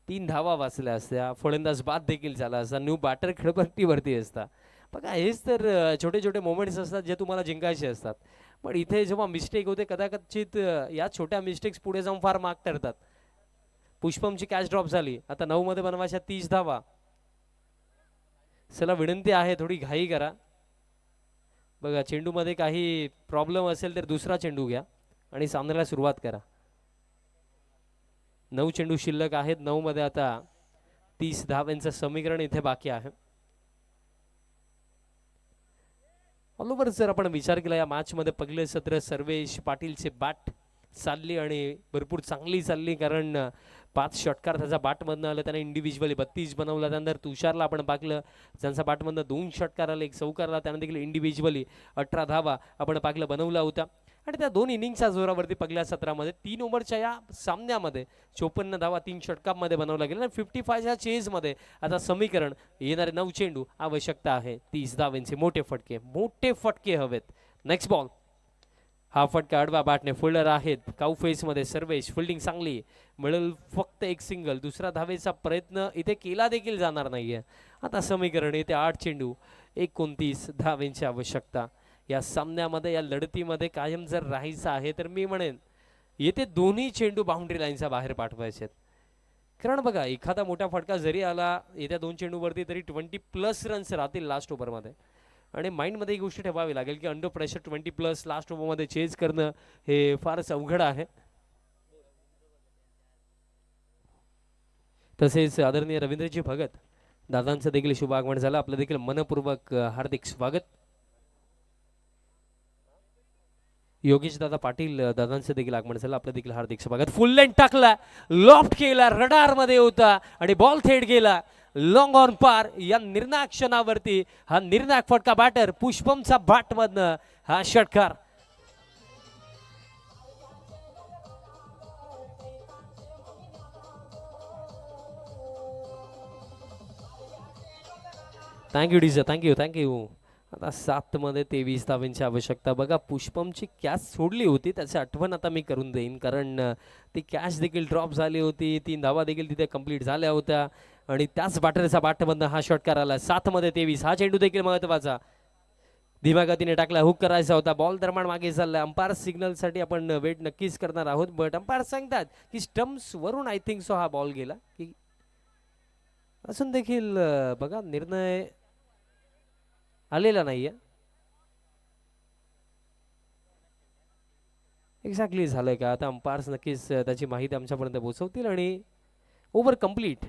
3 धावा वाचल्या असत्या. फलंदाज बाद देखील झाला असता. न्यू बॅटर खेळपट्टीवरती असता. बघा हेच तर छोटे छोटे मोमेंट्स असतात जे तुम्हाला जिंकायचे असतात. पण इथे जेव्हा मिस्टेक होते कदाचित या छोट्या मिस्टेक्स पुढे जाऊन फार माग ठरतात. पुष्पमची कॅच ड्रॉप झाली. आता 9 मध्ये बनवायच्या 30 धावा. चला विनंती आहे थोडी घाई करा. बघा चेंडू मध्ये काही प्रॉब्लेम असेल तर दुसरा चेंडू घ्या आणि सामन्याला सुरुवात करा. 9 चेंडू शिल्लक आहेत. 9 मध्ये आता 30 धावांचं समीकरण इथे बाकी आहे. ऑल ओव्हर जर आपण विचार केला या मॅच मध्ये पहिले सत्र सर्वेश पाटीलचे बॅट चालली आणि भरपूर चांगली चालली. कारण 5 षटकार त्याचा बॅटमधनं आलं. त्याने इंडिव्हिज्युअली 32 बनवला. त्यानंतर तुषारला आपण पाहिलं ज्यांचा बॅटमधनं 2 षटकार आले 1 चौकारला. त्याने देखील इंडिव्हिज्युअली 18 धावा आपण पाहिलं बनवला होता. आणि त्या 2 इनिंगच्या जोरावरती पहिल्या सत्रामध्ये 3 ओव्हरच्या या सामन्यामध्ये 54 धावा 3 षटकांमध्ये बनवला गेला. आणि 55च्या चेजमध्ये आता समीकरण येणारे 9 चेंडू आवश्यकता आहे 30 धावांचे. मोठे फटके हवेत. Next ball. हा फटका अडवा बॅटने. फिल्डर आहेत काऊ फेस मध्ये सर्वेश. फिल्डिंग चांगली मिळेल फक्त एक सिंगल. दुसरा धावेचा प्रयत्न इथे केला देखील जाणार नाहीये. आता समीकरण येते 8 चेंडू 29 धावेंची आवश्यकता. या सामन्यामध्ये या लढतीमध्ये कायम जर राहायचं आहे तर मी म्हणेन येथे दोन्ही चेंडू बाउंड्री लाईनच्या बाहेर पाठवायचे. कारण बघा एखादा मोठा फटका जरी आला येत्या 2 चेंडूवरती तरी 20+ रन्स राहतील लास्ट ओव्हरमध्ये. आणि माइंडमध्ये ही गोष्ट ठेवावी लागेल की अंडर प्रेशर 20+ लास्ट ओव्हरमध्ये चेज करणं हे फारच अवघड आहे. तसेच आदरणीय रवींद्रजी भगत दादांचं देखील शुभ आगमन झालं. आपलं देखील मनपूर्वक हार्दिक स्वागत. योगेश दादा पाटील दादांचं देखील आगमन झालं. आपलं देखील हार्दिक स्वागत. फुल लेंथ टाकला. लॉफ्ट केला. रडार मध्ये होता आणि बॉल थेट गेला लॉंग ऑन पार. या निर्णायक क्षणावरती हा निर्णायक फटका बॅटर पुष्पमचा बॅट मधनं हा षटकार. थँक्यू डीजर. थँक्यू. आता 7 मध्ये 23 धावांची आवश्यकता. बघा पुष्पमची कॅच सोडली होती त्याची आठवण आता मी करून देईन, कारण ती कॅच देखील ड्रॉप झाली होती, 3 धावा देखील तिथे कंप्लीट झाल्या होत्या आणि त्याच बॅटरचा बॅटमधनं हा शॉट करायला. 7 मध्ये 23 हा चेंडू देखील महत्वाचा. धीम्या गतीने टाकला, हुक करायचा होता, बॉल दरम्यान मागे चालला. अंपायर सिग्नल साठी आपण वेट नक्कीच करणार आहोत, बट अंपायर सांगतात की स्टम्प्स वरून आय थिंक सो हा बॉल गेला की असून देखील बघा निर्णय आलेला नाहीये. एक्झॅक्टली झालंय का आता अंपायर्स नक्कीच त्याची माहिती आमच्यापर्यंत पोहोचवतील आणि ओव्हर कम्प्लीट.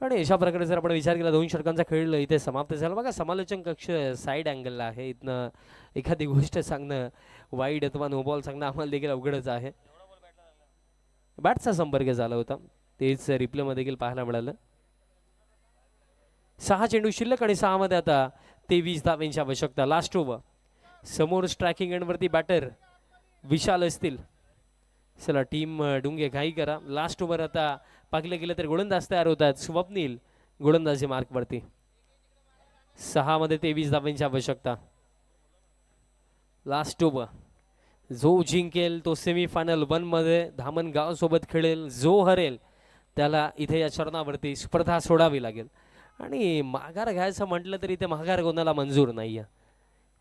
आणि अशा प्रकारे जर आपण विचार केला 2 षटकांचा खेळ इथे समाप्त झाला. बघा समालोचन कक्ष साईड अँगलला आहे, इथनं एखादी गोष्ट सांगणं वाईड अथवा नो बॉल सांगणं आम्हाला देखील अवघडच आहे. बॅटचा संपर्क झाला होता तेच रिप्ले मध्ये देखील पाहायला मिळालं. 6 चेंडू शिल्लक आणि 6 मध्ये आता 23 धावांची आवश्यकता. Last over. समोर स्ट्रायकिंग एंड वरती बॅटर विशाल असतील. चला टीम डुंगे घाई करा. लास्ट ओव्हर आता पाहिलं गेलं तर गोलंदाज तयार होतात. स्वप्नील गोलंदाजी मार्क वरती. 6 मध्ये 23 धावांची आवश्यकता. Last over. जो जिंकेल तो सेमीफायनल 1 मध्ये धामणगाव सोबत खेळेल, जो हरेल त्याला इथे या चरणावरती स्पर्धा सोडावी लागेल. आणि माघार घ्यायचं म्हटलं तरी ते माघार कोणाला मंजूर नाहीये,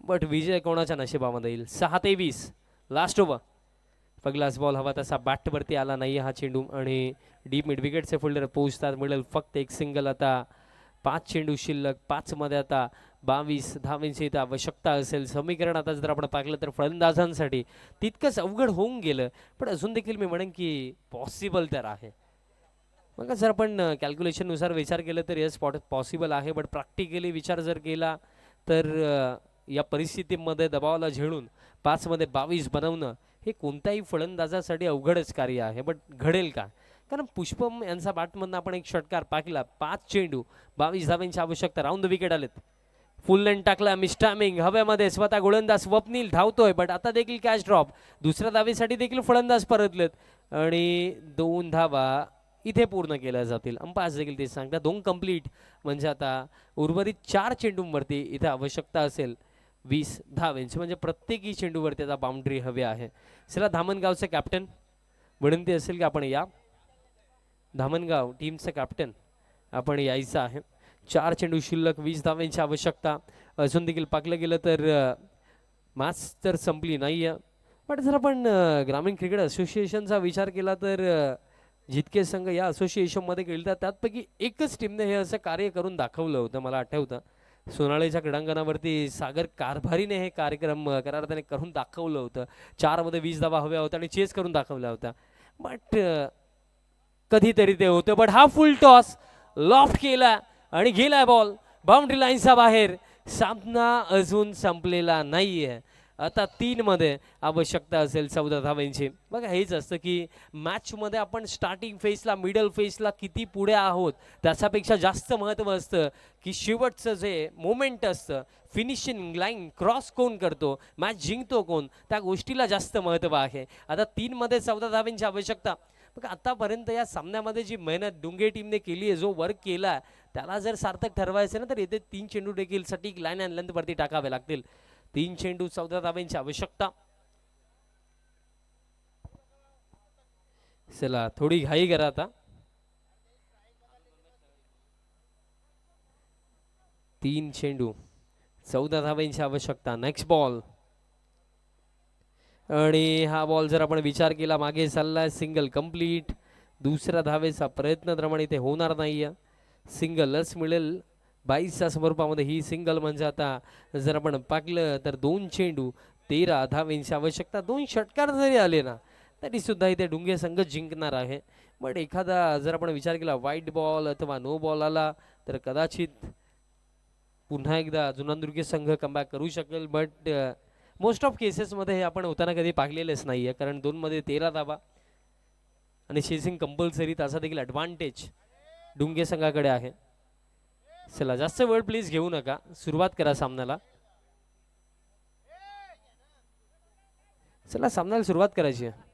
बट विजय कोणाच्या नशिबामध्ये येईल. 6-23 लास्ट ओव्हर. पहिलाच बॉल हवा तसा बॅटवरती आला नाही हा चेंडू आणि डीप मिड विकेटचे फोल्डर पोहोचतात. मिळेल फक्त एक सिंगल. आता 5 चेंडू शिल्लक. 5 मध्ये आता 22 धावांची इथं आवश्यकता असेल. समीकरण आता जर आपण पाहिलं तर फलंदाजांसाठी तितकंच अवघड होऊन गेलं, पण अजून देखील मी म्हणेन की पॉसिबल तर आहे. मग जर आपण कॅल्क्युलेशननुसार विचार केला तर यस पॉसिबल आहे, बट प्रॅक्टिकली विचार जर केला तर या परिस्थितीमध्ये दबावाला झेलून 5 मध्ये 22 बनवणं हे कोणत्याही फलंदाजासाठी अवघडच कार्य आहे. बट घडेल का? कारण पुष्पम यांचा बॅटमधनं आपण एक षटकार पाहिला. 5 चेंडू 22 धावांची आवश्यकता. राऊंड द विकेट आलेत. फुल लेंथ टाकला, मिस्टामिंग हव्यामध्ये. स्वतः गोलंदाज स्वप्नील धावतोय, बट आता देखील कॅच ड्रॉप. दुसऱ्या धावेसाठी देखील फलंदाज परतलेत आणि 2 धावा इथे पूर्ण केल्या जातील. अंपायर्स देखील ते सांगतात 2 कंप्लीट म्हणजे आता उर्वरित 4 चेंडूंवरती इथे आवश्यकता असेल 20 धावांची, म्हणजे प्रत्येकी चेंडूवरती आता बाउंड्री हवी आहे. चला धामणगावचे कॅप्टन विनंती असेल की आपण या. धामणगाव टीमचं कॅप्टन आपण यायचं आहे. 4 चेंडू शिल्लक, 20 धावांची आवश्यकता. अजून देखील पाकलं गेलं तर मॅच तर संपली नाही आहे, पण जर आपण ग्रामीण क्रिकेट असोसिएशनचा विचार केला तर जितके संघ या असोसिएशनमध्ये खेळतात त्यापैकी एकच टीमने हे असं कार्य करून दाखवलं होतं. मला आठवतं सोनाळीच्या क्रीडांगणावरती सागर कारभारीने हे कार्यक्रम करार्थाने करून दाखवलं होतं. 4 मध्ये 20 धावा हव्या होत्या आणि चेस करून दाखवल्या होत्या. बट कधीतरी ते होतं. बट हा फुल टॉस लॉफ्ट केला आणि गेला बॉल बाउंड्री लाईनच्या बाहेर. सामना अजून संपलेला नाहीये. आता 3 मध्ये आवश्यकता असेल 14 धावांची. बघा हेच असतं की मॅचमध्ये आपण स्टार्टिंग फेजला मिडल फेजला किती पुढे आहोत त्याच्यापेक्षा जास्त महत्त्व असतं की शेवटचं जे मोमेंट असतं, फिनिशिंग लाईन क्रॉस कोण करतो, मॅच जिंकतो कोण, त्या गोष्टीला जास्त महत्त्व आहे. आता 3 मध्ये 14 धावांची आवश्यकता. बघा आतापर्यंत या सामन्यामध्ये जी मेहनत डुंगे टीमने केली आहे, जो वर्क केला त्याला जर सार्थक ठरवायचं ना तर येथे 3 चेंडू देखील साठी लाईन अँड लेंथ वरती टाकावे लागतील. 3 चेंडू 14 धावांची आवश्यकता. चला थोडी घाई करा आता. 3 चेंडू 14 धावांची आवश्यकता. नेक्स्ट बॉल आणि हा बॉल जर आपण विचार केला मागे चाललाय. Single complete. दुसऱ्या धावेचा प्रयत्न प्रमाणे ते होणार नाहीये. सिंगलच मिळेल 22च्या स्वरूपामध्ये. ही सिंगल म्हणजे आता जर आपण पाकलं तर 2 चेंडू 13 धावांची आवश्यकता. 2 षटकार जरी आले ना तरी सुद्धा इथे डुंगे संघ जिंकणार आहे. बट एखादा जर आपण विचार केला व्हाईट बॉल अथवा नो बॉल आला तर कदाचित पुन्हा एकदा जुनांदुर्गे संघ कमबॅक करू शकेल. बट मोस्ट ऑफ केसेसमध्ये हे आपण होताना कधी पाहिलेलेच नाही आहे, कारण 2 मध्ये 13 धावा आणि चेसिंग कंपल्सरी त्याचा देखील ॲडव्हान्टेज डुंगे संघाकडे आहे. चला जास्त वेळ प्लीज घेऊ नका, सुरुवात करा सामन्याला. चला सामन्याला सुरुवात करायची आहे.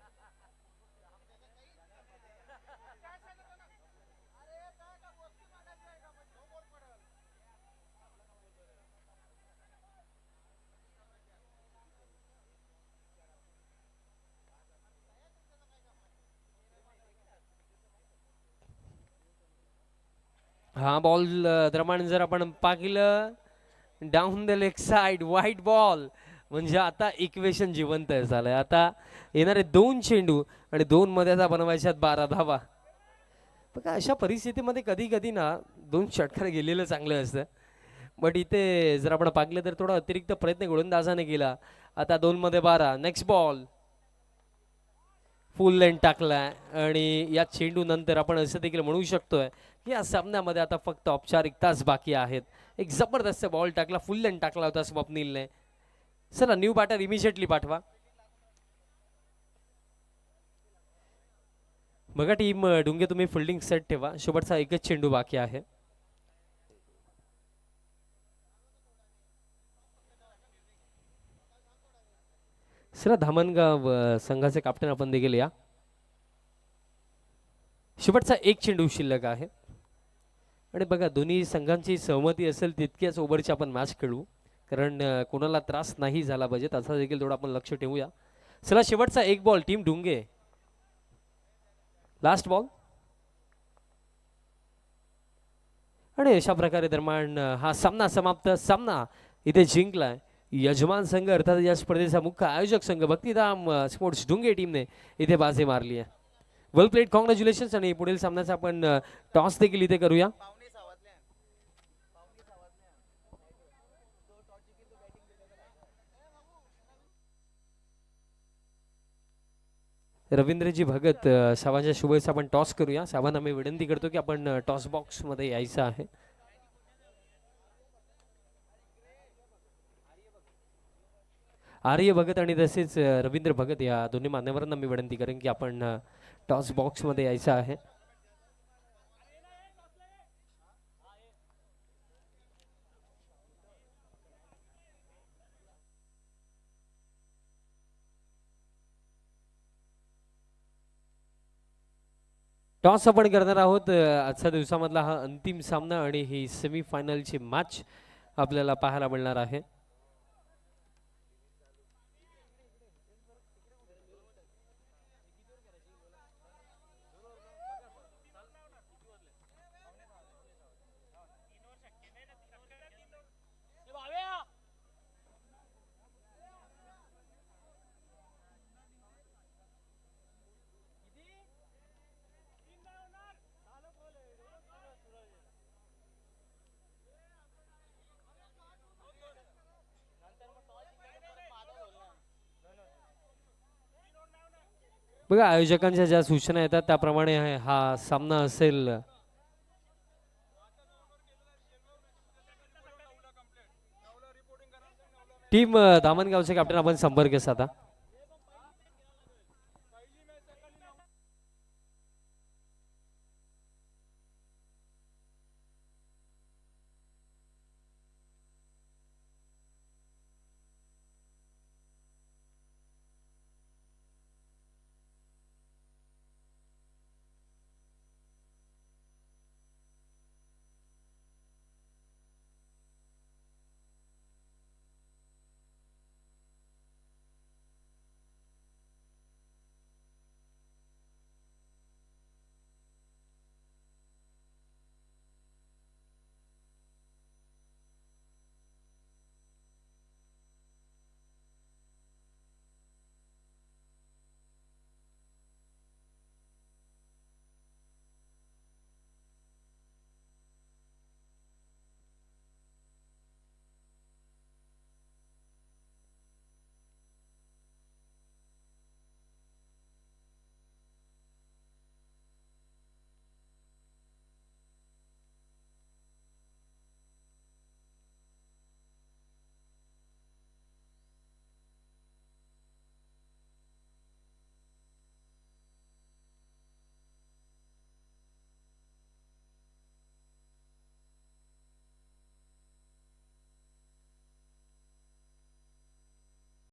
हा बॉल दरम्यान जर आपण पाहिलं down the leg side white ball, म्हणजे आता इक्वेशन जिवंत झालंय. आता येणारे 2 चेंडू आणि 2 मध्ये आता बनवायच्यात 12 धावा. बघा अशा परिस्थितीमध्ये कधी कधी ना 2 षटकार गेलेलं चांगलं असतं. बट इथे जर आपण पाहिलं तर थोडा अतिरिक्त प्रयत्न गोलंदाजाने केला. आता 2 मध्ये 12. नेक्स्ट बॉल फुल लेंथ टाकलाय आणि या चेंडू नंतर आपण असं देखील म्हणू शकतोय की या सामन्यामध्ये आता फक्त औपचारिक तास बाकी आहेत. एक जबरदस्त बॉल टाकला, फुल लेंथ टाकला होता स्वप्नीलने. चला न्यू बॅटर इमिजिएटली पाठवा. बघा टीम डुंगे तुम्ही फिल्डिंग सेट ठेवा, शेवटचा एकच चेंडू बाकी आहे. चला धामणगाव संघाचे कॅप्टन आपण देखील या. शेवटचा एक चेंडू शिल्लक आहे आणि बघा दोन्ही संघांची सहमती असेल तितक्याच ओव्हरची आपण मॅच खेळू, कारण कोणाला त्रास नाही झाला पाहिजे त्याचा देखील थोडं आपण लक्ष ठेवूया. चला शेवटचा एक बॉल टीम डुंगे, लास्ट बॉल. आणि अशा प्रकारे दरम्यान हा सामना समाप्त. सामना इथे जिंकलाय यजमान संघ अर्थात या स्पर्धेचा मुख्य आयोजक संघ भक्तिधाम स्पोर्ट्स डुंगे टीमने इथे बाजी मारली आहे. वेल प्लेड, कॉंग्रॅच्युलेशन्स. आणि पुढील सामन्याचा आपण टॉस देखील इथे करूया. रवींद्रजी भगत सावांच्या शुभेच्छा. आपण टॉस करूया. सावांना मी विनंती करतो की आपण टॉस बॉक्स मध्ये यायचं आहे. आर्य भगत आणि तसेच रवींद्र भगत या दोन्ही मान्यवरांना मी विनंती करेन की आपण टॉस बॉक्स मध्ये यायचं आहे. टॉस आपण करणार आहोत. आजच्या दिवसामधला हा अंतिम सामना आणि ही सेमीफायनलची मॅच आपल्याला पाहायला मिळणार आहे. बघा आयोजकांच्या ज्या सूचना येतात त्याप्रमाणे हा सामना असेल. टीम धामणगावचे कॅप्टन आपण संपर्क साधा.